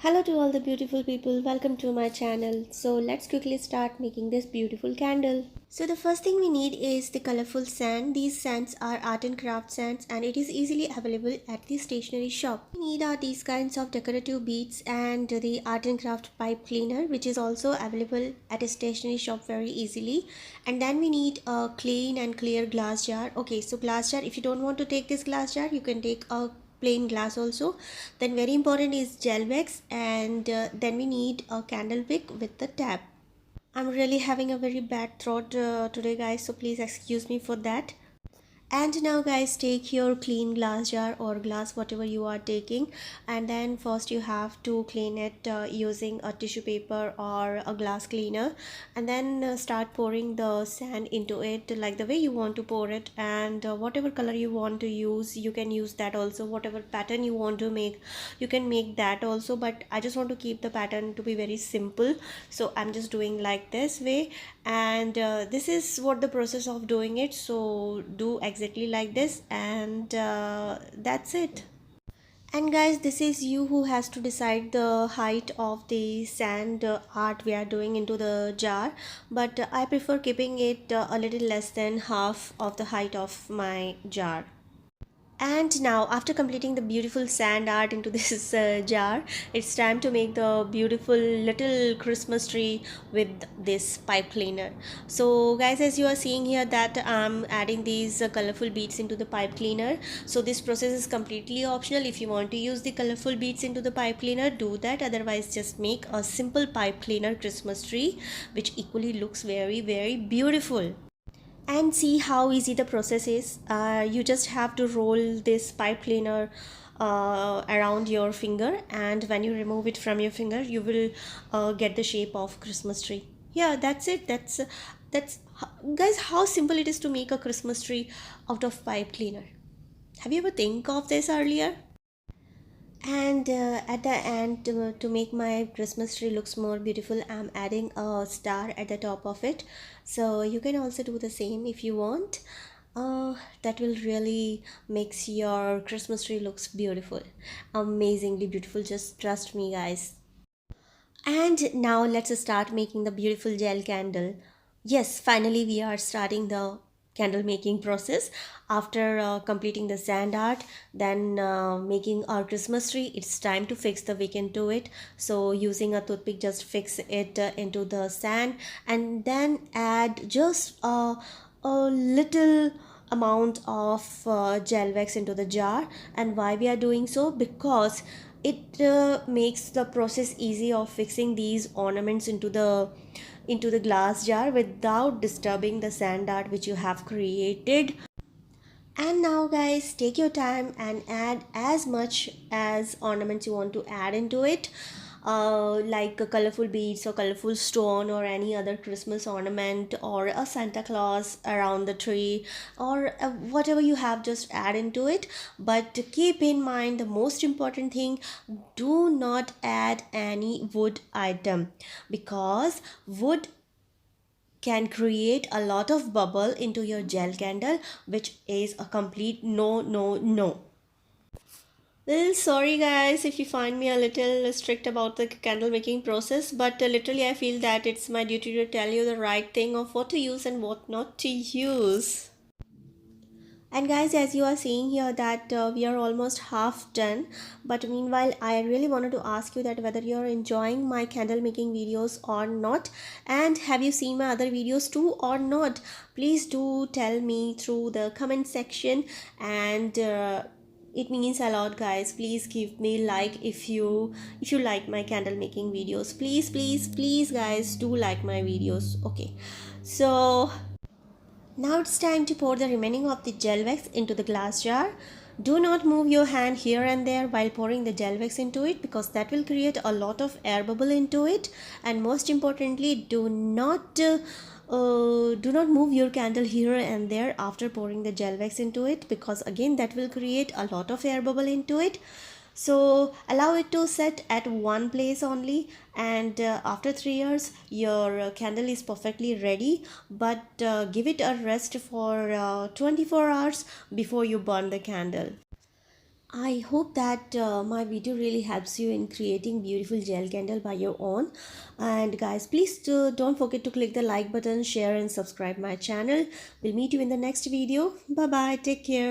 Hello to all the beautiful people, welcome to my channel. So let's quickly start making this beautiful candle. So the first thing we need is the colorful sand. These sands are art and craft sands and it is easily available at the stationery shop. We need are these kinds of decorative beads and the art and craft pipe cleaner, which is also available at a stationery shop very easily. And then we need a clean and clear glass jar. Okay, so glass jar, if you don't want to take this glass jar, you can take a plain glass also. Then very important is gel wax, and then we need a candle wick with the tab. I'm really having a very bad throat today guys, so please excuse me for that. And now guys, take your clean glass jar or glass, whatever you are taking, and then first you have to clean it using a tissue paper or a glass cleaner, and then start pouring the sand into it like the way you want to pour it. And whatever color you want to use, you can use that also. Whatever pattern you want to make, you can make that also, but I just want to keep the pattern to be very simple, so I'm just doing like this way. And this is what the process of doing it, so do exactly like this, and that's it. And guys, this is you who has to decide the height of the sand art we are doing into the jar, but I prefer keeping it a little less than half of the height of my jar. And now after completing the beautiful sand art into this jar, it's time to make the beautiful little Christmas tree with this pipe cleaner. So guys, as you are seeing here that I'm adding these colorful beads into the pipe cleaner. So this process is completely optional. If you want to use the colorful beads into the pipe cleaner, do that. Otherwise just make a simple pipe cleaner Christmas tree, which equally looks very beautiful. And see how easy the process is. You just have to roll this pipe cleaner around your finger, and when you remove it from your finger, you will get the shape of Christmas tree. Yeah, that's it. That's guys, how simple it is to make a Christmas tree out of pipe cleaner. Have you ever think of this earlier? And at the end, to make my Christmas tree looks more beautiful, I'm adding a star at the top of it. So you can also do the same if you want. That will really makes your Christmas tree looks beautiful, amazingly beautiful, just trust me guys. And now let's start making the beautiful gel candle. Yes, finally we are starting the candle making process. After completing the sand art, then making our Christmas tree, it's time to fix the wick into it. So using a toothpick, just fix it into the sand, and then add just a little amount of gel wax into the jar. And why we are doing so? Because it makes the process easy of fixing these ornaments into the glass jar without disturbing the sand art which you have created. And now guys, take your time and add as much as ornaments you want to add into it, like a colorful beads or colorful stone or any other Christmas ornament or a Santa Claus around the tree, or whatever you have, just add into it. But keep in mind the most important thing, do not add any wood item, because wood can create a lot of bubble into your gel candle, which is a complete no. Well, sorry guys if you find me a little strict about the candle making process, but literally I feel that it's my duty to tell you the right thing of what to use and what not to use. And guys, as you are seeing here that we are almost half done, but meanwhile I really wanted to ask you that whether you're enjoying my candle making videos or not, and have you seen my other videos too or not. Please do tell me through the comment section, and it means a lot guys. Please give me like if you like my candle making videos. Please guys, do like my videos. Okay, so now it's time to pour the remaining of the gel wax into the glass jar. Do not move your hand here and there while pouring the gel wax into it, because that will create a lot of air bubble into it. And most importantly, do not move your candle here and there after pouring the gel wax into it, because again that will create a lot of air bubble into it. So allow it to set at one place only, and after 3 hours your candle is perfectly ready. But give it a rest for 24 hours before you burn the candle. I hope that my video really helps you in creating beautiful gel candle by your own. And guys, please don't forget to click the like button, share and subscribe my channel. We'll meet you in the next video. Bye bye. Take care.